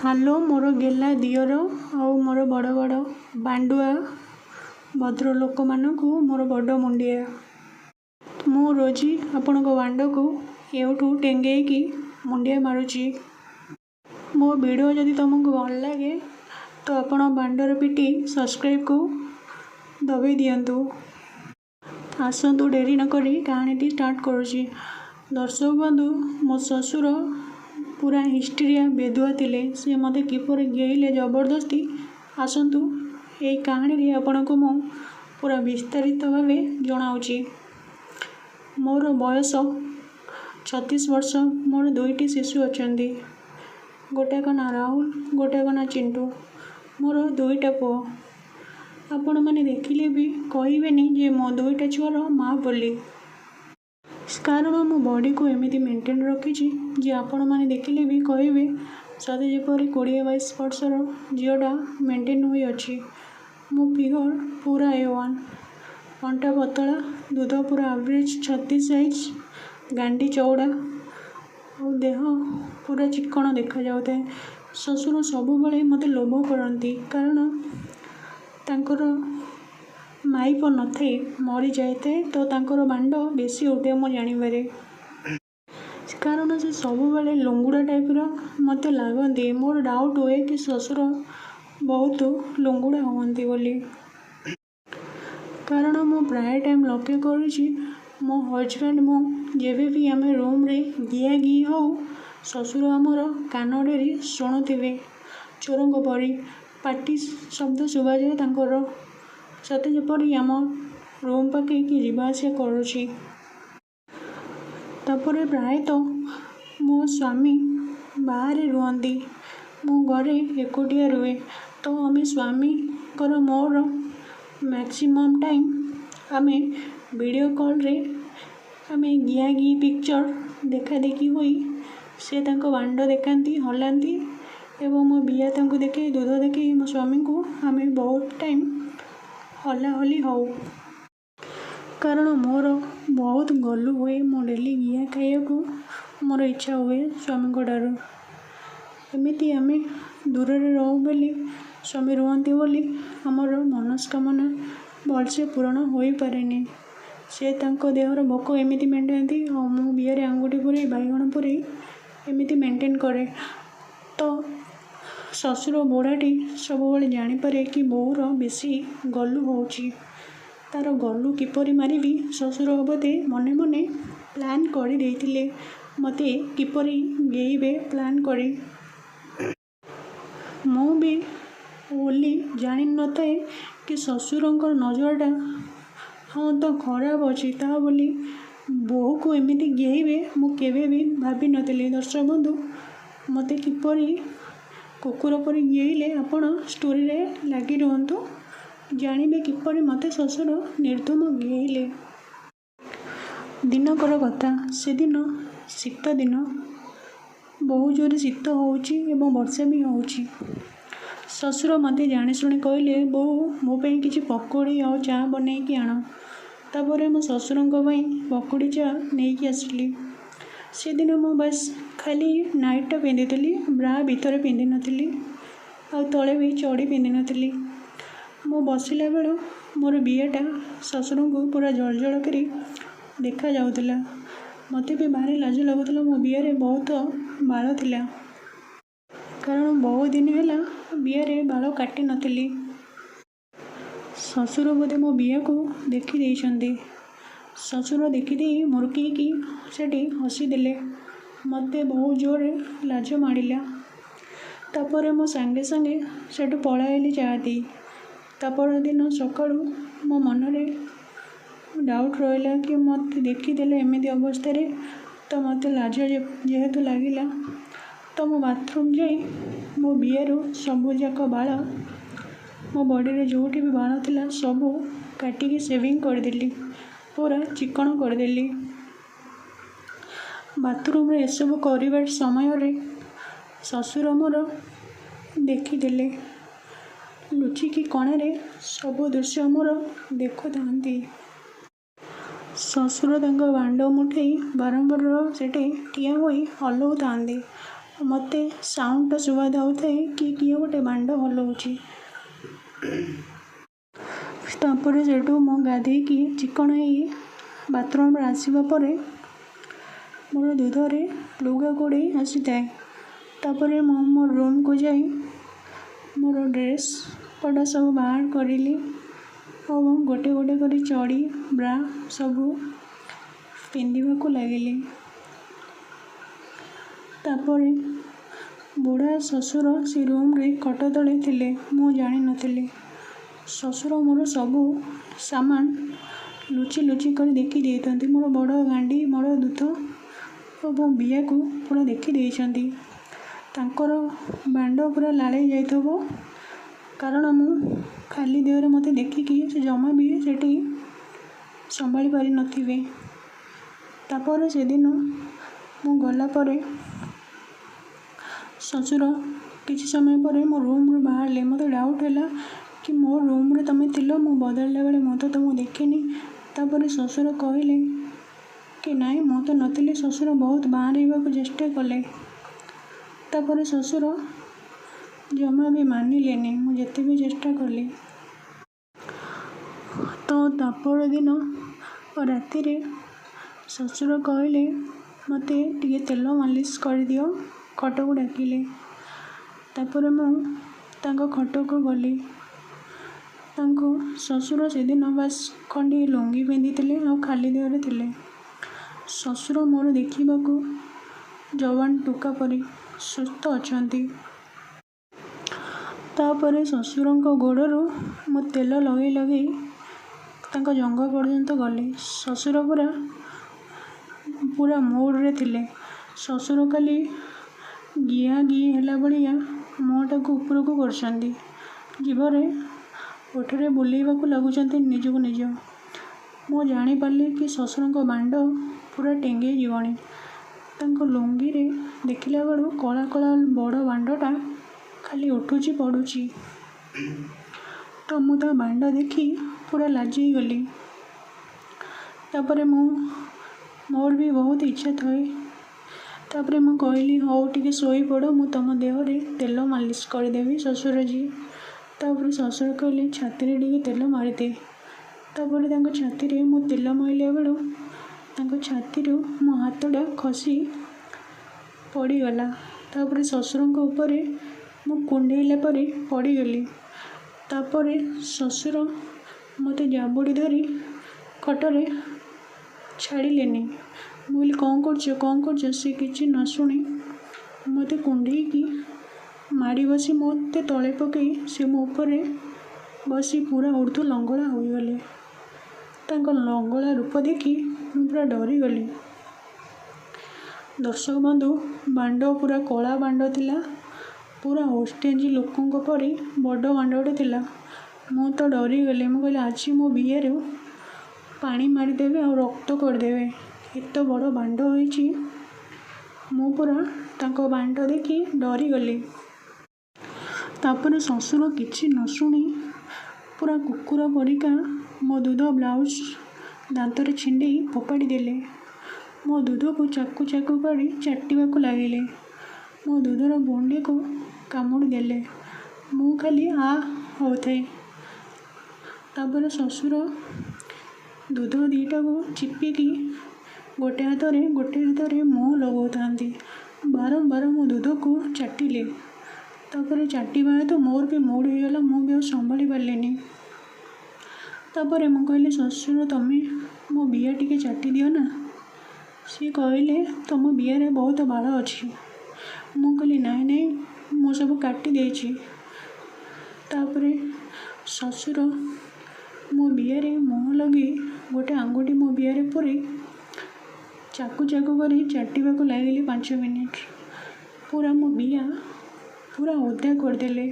Hello ମୋର ଗେଲା ଦିଅର ଆଉ ମୋର ବଡ଼ ବଡ଼ ବାଣ୍ଡୁଆ ଭଦ୍ରଲୋକମାନଙ୍କୁ ମୋର ବଡ଼ ମୁଣ୍ଡିଆ। ମୁଁ ରୋଜି ଆପଣଙ୍କ ବାଣ୍ଡକୁ ଏଉଠୁ ଟେଙ୍ଗେଇକି ମୁଣ୍ଡିଆ ମାରୁଛି। ମୋ ଭିଡ଼ିଓ ଯଦି ତମକୁ ଭଲ ଲାଗେ ତ ଆପଣ ବାଣ୍ଡର ପିଟି ସବସ୍କ୍ରାଇବ୍କୁ ଦବେଇ ଦିଅନ୍ତୁ। ଆସନ୍ତୁ ଡେରି ନକରି କାହାଣୀଟି ଷ୍ଟାର୍ଟ କରୁଛି। ଦର୍ଶକ ବନ୍ଧୁ, ମୋ ଶ୍ୱଶୁର ପୁରା ହିଷ୍ଟ୍ରିଆ ବେଧୁଆ ଥିଲେ। ସେ ମୋତେ କିପରି ଗେଇଲେ ଜବରଦସ୍ତି। ଆସନ୍ତୁ ଏହି କାହାଣୀରେ ଆପଣଙ୍କୁ ମୁଁ ପୁରା ବିସ୍ତାରିତ ଭାବେ ଜଣାଉଛି। ମୋର ବୟସ 36 ବର୍ଷ। ମୋର ଦୁଇଟି ଶିଶୁ ଅଛନ୍ତି। ଗୋଟାକ ନାଁ ରାହୁଲ, ଗୋଟାକ ନାଁ ଚିଣ୍ଟୁ। ମୋର ଦୁଇଟା ପୁଅ। ଆପଣମାନେ ଦେଖିଲେ ବି କହିବେନି ଯେ ମୋ ଦୁଇଟା ଛୁଆର ମା ବୋଲି। କାରଣ ମୁଁ ବଡ଼ିକୁ ଏମିତି ମେଣ୍ଟେନ୍ ରଖିଛି ଯେ ଆପଣମାନେ ଦେଖିଲେ ବି କହିବେ ସତେ ଯେପରି 20-22 ବର୍ଷର ଝିଅଟା ମେଣ୍ଟେନ୍ ହୋଇ ଅଛି। ମୋ ଫିଗର ପୁରା A1। ଅଣ୍ଟା ପତଳା, ଦୁଧ ପୁରା ଆଭରେଜ୍ 36 ସାଇଜ୍, ଗାଣ୍ଡି ଚଉଡ଼ା ଆଉ ଦେହ ପୁରା ଚିକ୍କଣ ଦେଖାଯାଉଥାଏ। ଶ୍ୱଶୁର ସବୁବେଳେ ମୋତେ ଲୋଭ କରନ୍ତି କାରଣ ତାଙ୍କର ମାଇପ ନଥାଇ ମରିଯାଇଥାଏ ତ ତାଙ୍କର ବାଣ୍ଡ ବେଶୀ ଉଠେ ମୁଁ ଜାଣିବାରେ। କାରଣ ସେ ସବୁବେଳେ ଲୁଙ୍ଗୁଡ଼ା ଟାଇପ୍ର ମୋତେ ଲାଗନ୍ତି। ମୋର ଡାଉଟ୍ ହୁଏ କି ଶ୍ୱଶୁର ବହୁତ ଲୁଙ୍ଗୁଡ଼ା ହୁଅନ୍ତି ବୋଲି। କାରଣ ମୁଁ ପ୍ରାୟ ଟାଇମ୍ ଲକ୍ଷ୍ୟ କରିଛି ମୋ ହଜବ୍ୟାଣ୍ଡ ମୁଁ ଯେବେ ବି ଆମେ ରୁମ୍ରେ ଗିଆ ଗି ହଉ ଶ୍ୱଶୁର ଆମର କାନ ଡେରି ଶୁଣୁଥିବେ ଚୋରଙ୍କ ପରି। ପାଟି ଶବ୍ଦ ଶୁଭାଯାଏ ତାଙ୍କର, ସତେ ଯେପରି ଆମ ରୁମ୍ ପାଖେ କିଏ ଯିବା ଆସିବା କରୁଛି। ତାପରେ ପ୍ରାୟତଃ ମୋ ସ୍ୱାମୀ ବାହାରେ ରୁହନ୍ତି, ମୁଁ ଘରେ ଏକୁଟିଆ ରୁହେ। ତ ଆମେ ସ୍ୱାମୀଙ୍କର ମୋର ମ୍ୟାକ୍ସିମମ୍ ଟାଇମ୍ ଆମେ ଭିଡ଼ିଓ କଲ୍ରେ ଆମେ ଗିଆ ଗି ପିକ୍ଚର ଦେଖାଦେଖି ହୋଇ ସେ ତାଙ୍କ ବାଣ୍ଡ ଦେଖାନ୍ତି, ହଲାନ୍ତି ଏବଂ ମୋ ବିଆ ତାଙ୍କୁ ଦେଖାଇ ଦୁଧ ଦେଖାଇ ମୋ ସ୍ୱାମୀଙ୍କୁ ଆମେ ବହୁତ ଟାଇମ୍ ହଲାହଲି ହଉ। କାରଣ ମୋର ବହୁତ ଗଲୁ ହୁଏ। ମୁଁ ଡେଲି ଗିଆ ଖାଇବାକୁ ମୋର ଇଚ୍ଛା ହୁଏ ସ୍ୱାମୀଙ୍କଠାରୁ। ଏମିତି ଆମେ ଦୂରରେ ରହୁ ବୋଲି ସ୍ୱାମୀ ରୁହନ୍ତି ବୋଲି ଆମର ମନସ୍କାମନା ଭଲସେ ପୂରଣ ହୋଇପାରେନି। ସେ ତାଙ୍କ ଦେହର ଭୋକ ଏମିତି ମେଣ୍ଟାନ୍ତି ଆଉ ମୁଁ ବିଆରେ ଆଙ୍ଗୁଠି ପୁରେଇ ବାଇଗଣ ପୁରେଇ ଏମିତି ମେଣ୍ଟେନ୍ କରେ। ତ ଶ୍ୱଶୁର ବୁଢ଼ାଟି ସବୁବେଳେ ଜାଣିପାରେ କି ବୋହୂର ବେଶୀ ଗଲୁ ହେଉଛି। ତା'ର ଗଲୁ କିପରି ମାରିବି ଶ୍ୱଶୁର ବୋଧେ ମନେ ମନେ ପ୍ଲାନ୍ କରି ଦେଇଥିଲେ ମୋତେ କିପରି ଗେଇବେ ପ୍ଲାନ୍ କରି। ମୁଁ ବି ଓଲି ଜାଣି ନଥାଏ କି ଶ୍ୱଶୁରଙ୍କର ନଜରଟା ହଁ ତ ଖରାପ ଅଛି ତା ବୋଲି ବୋହୂକୁ ଏମିତି ଗେଇବେ ମୁଁ କେବେ ବି ଭାବିନଥିଲି। ଦର୍ଶକ ବନ୍ଧୁ, ମୋତେ କିପରି କୁକୁର ପରି ଗେଇଲେ ଆପଣ ଷ୍ଟୋରିରେ ଲାଗି ରୁହନ୍ତୁ, ଜାଣିବେ କିପରି ମୋତେ ଶ୍ୱଶୁର ନିର୍ଧୁମ ଗେଇଲେ। ଦିନକର କଥା, ସେଦିନ ଶୀତ ଦିନ, ବହୁ ଜୋରେ ଶୀତ ହେଉଛି ଏବଂ ବର୍ଷା ବି ହେଉଛି। ଶ୍ୱଶୁର ମୋତେ ଜାଣିଶୁଣି କହିଲେ, ବୋଉ ମୋ ପାଇଁ କିଛି ପକୁଡ଼ି ଆଉ ଚା ବନେଇକି ଆଣ। ତାପରେ ମୋ ଶ୍ୱଶୁରଙ୍କ ପାଇଁ ପକୁଡ଼ି ଚା ନେଇକି ଆସିଲି। ସେଦିନ ମୁଁ ବାସ୍ ଖାଲି ନାଇଟ୍ଟା ପିନ୍ଧିଥିଲି, ବ୍ରା ଭିତରେ ପିନ୍ଧିନଥିଲି ଆଉ ତଳେ ବି ଚଡ଼ି ପିନ୍ଧିନଥିଲି। ମୁଁ ବସିଲା ବେଳୁ ମୋର ବିଆଟା ଶ୍ୱଶୁରଙ୍କୁ ପୁରା ଜଳଜଳ କରି ଦେଖାଯାଉଥିଲା। ମୋତେ ବି ଭାରି ଲାଜ ଲାଗୁଥିଲା। ମୋ ବିଆରେ ବହୁତ ବାଳ ଥିଲା କାରଣ ବହୁତ ଦିନ ହେଲା ବିଆରେ ବାଳ କାଟି ନଥିଲି। ଶ୍ୱଶୁର ବୋଧେ ମୋ ବିଆକୁ ଦେଖି ଦେଇଛନ୍ତି। ଶ୍ୱଶୁର ଦେଖିଦେଇ ମୁରୁକିକି ସେଠି ହସିଦେଲେ। ମୋତେ ବହୁତ ଜୋରରେ ଲାଜ ମାଡ଼ିଲା। ତାପରେ ମୁଁ ସାଙ୍ଗେ ସାଙ୍ଗେ ସେଠୁ ପଳାଇଲି ଚା ଦେଇ। ତା ପରଦିନ ସକାଳୁ ମୋ ମନରେ ଡାଉଟ୍ ରହିଲା କି ମୋତେ ଦେଖିଦେଲେ ଏମିତି ଅବସ୍ଥାରେ ତ ମୋତେ ଲାଜ ଯେହେତୁ ଲାଗିଲା ତ ମୁଁ ବାଥରୁମ୍ ଯାଇ ମୋ ବିଆରୁ ସବୁଯାକ ବାଳ ମୋ ବଡ଼ିରେ ଯେଉଁଠି ବି ବାଳ ଥିଲା ସବୁ କାଟିକି ସେଭିଂ କରିଦେଲି, ପୁରା ଚିକ୍କଣ କରିଦେଲି। ବାଥରୁମ୍ରେ ଏସବୁ କରିବା ସମୟରେ ଶ୍ୱଶୁର ମୋର ଦେଖିଦେଲେ। ଲୁଚିକି କଣରେ ସବୁ ଦୃଶ୍ୟ ମୋର ଦେଖୁଥାନ୍ତି। ଶ୍ୱଶୁର ତାଙ୍କ ବାଣ୍ଡ ମୁଠେଇ ବାରମ୍ବାର ସେଠି ଠିଆ ହୋଇ ହଲଉଥାନ୍ତି ମୋତେ ସାଉଣ୍ଡଟା ଶୁଭା ଯାଉଥାଏ କି କିଏ ଗୋଟେ ବାଣ୍ଡ ହଲଉଛି। ତାପରେ ସେଠୁ ମୁଁ ଗାଧେଇକି ଚିକଣ ହେଇ ବାଥରୁମ୍ରୁ ଆସିବା ପରେ ମୋର ଦୁଧରେ ଲୁଗା ଗୋଡ଼େଇ ଆସିଥାଏ। ତାପରେ ମୁଁ ମୋ ରୁମ୍କୁ ଯାଇ ମୋର ଡ୍ରେସ୍ ପଟା ସବୁ ବାହାର କରିଲି ଏବଂ ଗୋଟେ ଗୋଟେ କରି ଚଡ଼ି ବ୍ରା ସବୁ ପିନ୍ଧିବାକୁ ଲାଗିଲି। ତାପରେ ବୁଢ଼ା ଶ୍ୱଶୁର ସେ ରୁମ୍ରେ ଖଟ ତଳେ ଥିଲେ। ମୁଁ ଜାଣିନଥିଲି। ଶ୍ୱଶୁର ମୋର ସବୁ ସାମାନ ଲୁଚି ଲୁଚି କରି ଦେଖି ଦେଇଛନ୍ତି। ମୋର ବଡ଼ ଗାଣ୍ଡି, ବଡ଼ ଦୁଧ ଏବଂ ବିୟାକୁ ପୁରା ଦେଖି ଦେଇଛନ୍ତି। ତାଙ୍କର ବାଣ୍ଡ ପୁରା ଲାଳେଇ ଯାଇଥିବ, କାରଣ ମୁଁ ଖାଲି ଦେହରେ ମୋତେ ଦେଖିକି ସେ ଜମା ବି ସେଠି ସମ୍ଭାଳି ପାରିନଥିବେ। ତାପରେ ସେଦିନ ମୁଁ ଗଲା ପରେ ଶ୍ୱଶୁର କିଛି ସମୟ ପରେ ମୋ ରୁମ୍ରୁ ବାହାରିଲେ। ମୋତେ ଡାଉଟ୍ ହେଲା କି ମୋ ରୁମ୍ରେ ତୁମେ ଥିଲ, ମୁଁ ବଦଳିଲା ବେଳେ ମୁଁ ତ ତୁମକୁ ଦେଖିନି। ତାପରେ ଶ୍ୱଶୁର କହିଲେ କି ନାଇଁ ମୁଁ ତ ନଥିଲି। ଶ୍ୱଶୁର ବହୁତ ବାହାରିବାକୁ ଚେଷ୍ଟା କଲେ। ତାପରେ ଶ୍ୱଶୁର ଜମା ବି ମାନିଲେନି ମୁଁ ଯେତେ ବି ଚେଷ୍ଟା କଲି। ତ ତାପର ଦିନ ରାତିରେ ଶ୍ୱଶୁର କହିଲେ ମୋତେ ଟିକେ ତେଲ ମାଲିସ କରିଦିଅ, ଖଟକୁ ଡାକିଲେ। ତାପରେ ମୁଁ ତାଙ୍କ ଖଟକୁ ଗଲି। ତାଙ୍କ ଶ୍ୱଶୁର ସେଦିନ ବାସ୍ ଖଣ୍ଡିଏ ଲୁଙ୍ଗି ପିନ୍ଧିଥିଲେ ଆଉ ଖାଲି ଦେହରେ ଥିଲେ। ଶ୍ୱଶୁର ମୋର ଦେଖିବାକୁ ଯବାନ ଟୋକା ପରି ସୁସ୍ଥ ଅଛନ୍ତି। ତାପରେ ଶ୍ୱଶୁରଙ୍କ ଗୋଡ଼ରୁ ମୁଁ ତେଲ ଲଗେଇ ଲଗେଇ ତାଙ୍କ ଜଙ୍ଘ ପର୍ଯ୍ୟନ୍ତ ଗଲି। ଶ୍ୱଶୁର ପୁରା ମୁଡ଼ରେ ଥିଲେ। ଶ୍ୱଶୁର ଖାଲି ଗିଆ ଗି ହେଲା ଭଳିଆ ମୁହଁଟାକୁ ଉପରକୁ କରୁଛନ୍ତି। ଜିଭରେ ଓଠରେ ବୁଲେଇବାକୁ ଲାଗୁଛନ୍ତି ନିଜକୁ ନିଜ। ମୁଁ ଜାଣିପାରିଲି କି ଶ୍ୱଶୁରଙ୍କ ବାଣ୍ଡ ପୁରା ଟେଙ୍ଗେଇ ଯିବଣି। ତାଙ୍କ ଲୁଙ୍ଗିରେ ଦେଖିଲା ବେଳୁ କଳା କଳା ବଡ଼ ବାଣ୍ଡଟା ଖାଲି ଉଠୁଛି ପଡ଼ୁଛି। ତ ମୁଁ ତା ବାଣ୍ଡ ଦେଖି ପୁରା ଲାଜେଇ ଗଲି। ତାପରେ ମୋର ବି ବହୁତ ଇଚ୍ଛା ଥାଏ। ତାପରେ ମୁଁ କହିଲି ହଉ ଟିକେ ଶୋଇପଡ଼, ମୁଁ ତୁମ ଦେହରେ ତେଲ ମାଲିସ କରିଦେବି ଶ୍ୱଶୁରଜୀ। ତାପରେ ଶ୍ୱଶୁର କହିଲେ ଛାତିରେ ଟିକେ ତେଲ ମାରିଦେ। ତାପରେ ତାଙ୍କ ଛାତିରେ ମୁଁ ତେଲ ମାରିଲା ବେଳୁ ତାଙ୍କ ଛାତିରୁ ମୋ ହାତଟା ଖସି ପଡ଼ିଗଲା। ତାପରେ ଶ୍ୱଶୁରଙ୍କ ଉପରେ ମୁଁ କୁଣ୍ଡେଇଲା ପରେ ପଡ଼ିଗଲି। ତାପରେ ଶ୍ୱଶୁର ମୋତେ ଜାବୁଡ଼ି ଧରି ଖଟରେ ଛାଡ଼ିଲେନି। ମୁଁ କହିଲି କ'ଣ କରୁଛ? ସେ କିଛି ନ ଶୁଣି ମୋତେ କୁଣ୍ଡେଇକି ମାଡ଼ି ବସି ମୋତେ ତଳେ ପକାଇ ସେ ମୋ ଉପରେ ବସି ପୁରା ଉର୍ଦ୍ଧ୍ୱ ଲଙ୍ଗଳା ହୋଇଗଲେ। ତାଙ୍କ ଲଙ୍ଗଳା ରୂପ ଦେଖି ମୁଁ ପୁରା ଡରିଗଲି। ଦର୍ଶକ ବନ୍ଧୁ, ବାଣ୍ଡ ପୁରା କଳା ବାଣ୍ଡ ଥିଲା। ପୁରା ଓଷ୍ଟେଜି ଲୋକଙ୍କ ପରି ବଡ଼ ବାଣ୍ଡଟେ ଥିଲା। ମୁଁ ତ ଡରିଗଲି। ମୁଁ କହିଲି ଆଜି ମୋ ବିଆରୁ ପାଣି ମାରିଦେବେ ଆଉ ରକ୍ତ କରିଦେବେ। ଏତେ ବଡ଼ ବାଣ୍ଡ ହୋଇଛି। ମୁଁ ପୁରା ତାଙ୍କ ବାଣ୍ଡ ଦେଖି ଡରିଗଲି। ତାପରେ ଶ୍ୱଶୁର କିଛି ନ ଶୁଣି ପୁରା କୁକୁର ପରିକା ମୋ ଦୁଧ ବ୍ଲାଉଜ ଦାନ୍ତରେ ଛିଣ୍ଡେଇ ଫୋପାଡ଼ି ଦେଲେ। ମୋ ଦୁଧକୁ ଚାକୁ ଚାକୁ କରି ଚାଟିବାକୁ ଲାଗିଲେ। ମୋ ଦୁଧର ଗଣ୍ଡିକୁ କାମୁଡ଼ି ଦେଲେ। ମୁଁ ଖାଲି ହେଉଥାଏ। ତାପରେ ଶ୍ୱଶୁର ଦୁଧ ଦିଟାକୁ ଚିପିକି ଗୋଟେ ହାତରେ ମୁହଁ ଲଗାଉଥାନ୍ତି। ବାରମ୍ବାର ମୋ ଦୁଧକୁ ଚାଟିଲେ। ତାପରେ ଚାଟିବା ହେତୁ ମୋର ବି ମୁଡ଼ ହେଇଗଲା। ମୁଁ ବି ଆଉ ସମ୍ଭାଳି ପାରିଲିନି। ତାପରେ ମୁଁ କହିଲି ଶ୍ୱଶୁର ତୁମେ ମୋ ବିଆ ଟିକେ ଚାଟି ଦିଅ ନା। ସିଏ କହିଲେ ତୁମ ବିଆରେ ବହୁତ ବାଳ ଅଛି। ମୁଁ କହିଲି ନାଇଁ ମୁଁ ସବୁ କାଟି ଦେଇଛି। ତାପରେ ଶ୍ୱଶୁର ମୋ ବିଆରେ ମୁହଁ ଲଗେଇ ଗୋଟେ ଆଙ୍ଗୁଠି ମୋ ବିଆରେ ପୁରେଇ ଚାକୁ ଚାକୁ କରି ଚାଟିବାକୁ ଲାଗିଲେ 5 ମିନିଟ୍। ପୁରା ମୋ ବିଆ ପୁରା ଓଦା କରିଦେଲେ।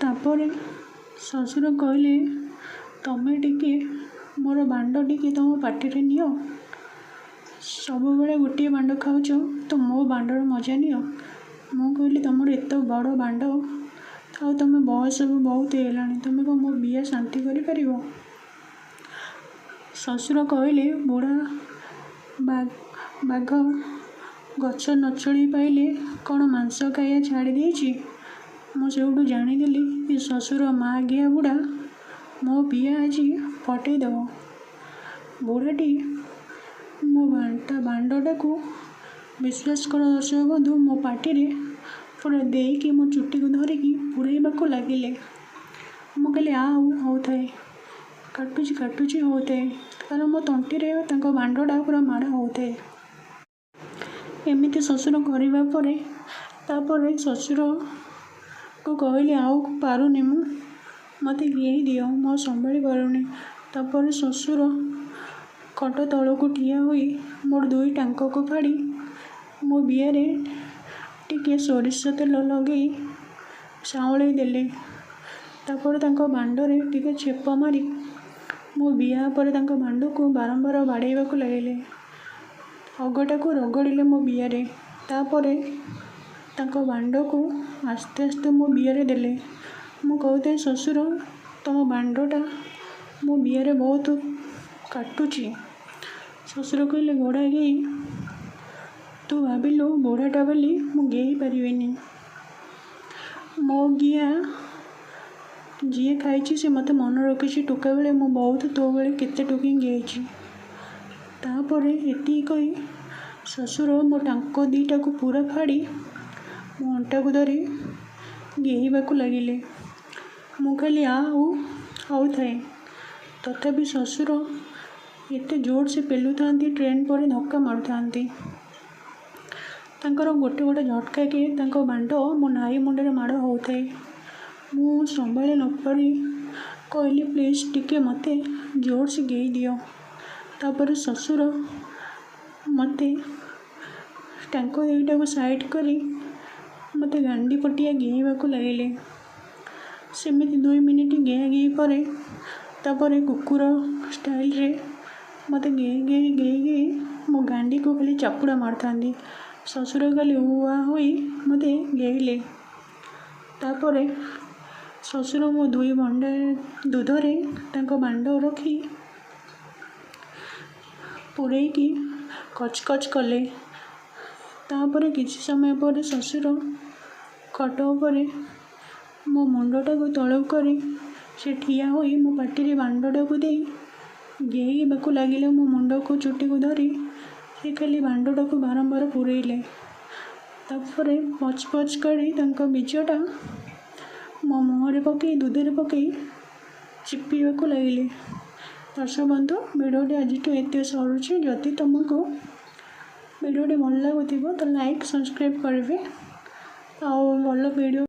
ତାପରେ ଶ୍ୱଶୁର କହିଲେ ତମେ ଟିକେ ମୋର ବାଣ୍ଡ ଟିକେ ତୁମ ପାଟିରେ ନିଅ। ସବୁବେଳେ ଗୋଟିଏ ବାଣ୍ଡ ଖାଉଛ, ତ ମୋ ବାଣ୍ଡର ମଜା ନିଅ। ମୁଁ କହିଲି ତମର ଏତେ ବଡ଼ ବାଣ୍ଡ ଆଉ ତୁମେ ବୟସ ବି ବହୁତ ହେଇଗଲାଣି, ତୁମେ କ'ଣ ମୋ ବିଆ ଶାନ୍ତି କରିପାରିବ? ଶ୍ୱଶୁର କହିଲେ ବୁଢ଼ା ବାଘ ଗଛ ନଚଳି ପାଇଲେ କ'ଣ ମାଂସ ଖାଇବା ଛାଡ଼ି ଦେଇଛି? ମୁଁ ସେଇଠୁ ଜାଣିଦେଲି ଏ ଶ୍ୱଶୁର ମାଗିଆ ବୁଢ଼ା ମୋ ବିଆ ଆଜି ଫଟେଇ ଦେବ। ବୁଢ଼ାଟି ତା ବାଣ୍ଡଟାକୁ ବିଶ୍ୱାସ କର ଦର୍ଶକ ବନ୍ଧୁ ମୋ ପାଟିରେ ପୁରା ଦେଇକି ମୋ ଚୁଟିକୁ ଧରିକି ପୁରେଇବାକୁ ଲାଗିଲେ। ମୁଁ କହିଲି ହଉଥାଏ, କାଟୁଛି ହଉଥାଏ, କାରଣ ମୋ ତଣ୍ଟିରେ ତାଙ୍କ ବାଣ୍ଡଟା ପୁରା ମାଡ଼ ହଉଥାଏ। ଏମିତି ଶ୍ୱଶୁର କରିବା ପରେ ତାପରେ ଶ୍ୱଶୁରକୁ କହିଲି ଆଉ ପାରୁନି ମୁଁ, ମୋତେ ଗିଳେଇ ଦିଅ, ମୁଁ ସମ୍ଭାଳି ପାରୁନି। ତାପରେ ଶ୍ୱଶୁର ଖଟ ତଳକୁ ଠିଆ ହୋଇ ମୋର 2 ଟାଙ୍କକୁ ଫାଡ଼ି ମୋ ବିଆରେ ଟିକେ ସୋରିଷ ତେଲ ଲଗେଇ ସାଉଁଳେଇ ଦେଲେ। ତାପରେ ତାଙ୍କ ବାଣ୍ଡରେ ଟିକେ ଛେପ ମାରି ମୋ ବିଆ ଉପରେ ତାଙ୍କ ବାଣ୍ଡକୁ ବାରମ୍ବାର ବାଡ଼େଇବାକୁ ଲାଗିଲେ। ଅଗଟାକୁ ରଗଡ଼ିଲେ ମୋ ବିଆରେ। ତାପରେ ତାଙ୍କ ବାଣ୍ଡକୁ ଆସ୍ତେ ଆସ୍ତେ ମୋ ବିଆରେ ଦେଲେ। ମୁଁ କହୁଥାଏ ଶ୍ୱଶୁର ତମ ବାଣ୍ଡଟା ମୋ ବିଆରେ ବହୁତ କାଟୁଛି। ଶ୍ୱଶୁର କହିଲେ ଘୋଡ଼ା ଗେଇ, ତୁ ଭାବିଲୁ ବୁଢ଼ାଟା ବୋଲି ମୁଁ ଗେଇ ପାରିବିନି। ମୋ ଗିଆ ଯିଏ ଖାଇଛି ସେ ମୋତେ ମନେ ରଖିଛି। ଟୋକା ବେଳେ ମୁଁ ବହୁତ ତୋ ବେଳେ କେତେ ଟୋକିକି ଗେଇଛି। ତାପରେ ଏତିକି କହି ଶ୍ୱଶୁର ମୋ ଟାଙ୍କ 2ଟାକୁ ପୁରା ଫାଡ଼ି ମୋ ଅଣ୍ଟାକୁ ଧରି ଗେଇବାକୁ ଲାଗିଲେ। ମୁଁ କହିଲି ହଉଥାଏ। ତଥାପି ଶ୍ୱଶୁର ଏତେ ଜୋର ସେ ପେଲୁଥାନ୍ତି, ଟ୍ରେନ୍ ପରି ଧକ୍କା ମାରୁଥାନ୍ତି। ତାଙ୍କର ଗୋଟେ ଝଟକାକେ ତାଙ୍କ ବାଣ୍ଡ ମୋ ନାଇ ମୁଣ୍ଡରେ ମାଡ଼ ହଉଥାଏ। ମୁଁ ସମ୍ଭାଳି ନପାରି କହିଲି ପ୍ଲିଜ୍ ଟିକେ ମୋତେ ଜୋର ସେ ଗେଇ ଦିଅ। ତାପରେ ଶ୍ୱଶୁର ମୋତେ ଟାଙ୍କ 2ଟାକୁ ସାଇଡ଼୍ କରି ମୋତେ ଗାଣ୍ଡି ପଟିଆ ଗେଇବାକୁ ଲାଗିଲେ। ସେମିତି 2 ମିନିଟ୍ ଗେଇ ପରେ ତାପରେ କୁକୁର ଷ୍ଟାଇଲରେ ମୋତେ ଗେଇ ମୋ ଗାଣ୍ଡିକୁ ଖାଲି ଚାପୁଡ଼ା ମାରୁଥାନ୍ତି। ଶ୍ୱଶୁର ଖାଲି ଉଆ ହୋଇ ମୋତେ ଗେଇଲେ। ତାପରେ ଶ୍ୱଶୁର ମୋ 2 ବଣ୍ଡା ଦୁଧରେ ତାଙ୍କ ବାଣ୍ଡ ରଖି ପୂରେଇକି କଚ୍ କଲେ। ତାପରେ କିଛି ସମୟ ପରେ ଶ୍ୱଶୁର ଖଟ ଉପରେ ମୋ ମୁଣ୍ଡଟାକୁ ତଳକୁ କରି ସେ ଠିଆ ହୋଇ ମୋ ପାଟିରେ ବାଣ୍ଡଟାକୁ ଦେଇ ଗେଇବାକୁ ଲାଗିଲେ। ମୋ ମୁଣ୍ଡକୁ ଚୁଟିକୁ ଧରି ସେ ଖାଲି ବାଣ୍ଡଟାକୁ ବାରମ୍ବାର ପୂରେଇଲେ। ତାପରେ ପଚ୍ କରି ତାଙ୍କ ବୀଜଟା ମୋ ମୁହଁରେ ପକେଇ ଦୁଧରେ ପକେଇ ଚିପିବାକୁ ଲାଗିଲେ। ଦର୍ଶକ ବନ୍ଧୁ ଭିଡ଼ିଓଟି ଆଜିଠୁ ଏତେ ସରୁଛି। ଯଦି ତୁମକୁ ଭିଡ଼ିଓଟି ଭଲ ଲାଗୁଥିବ ତ ଲାଇକ୍ ସବସ୍କ୍ରାଇବ୍ କରିବେ। ଆଉ ଭଲ ଭିଡ଼ିଓ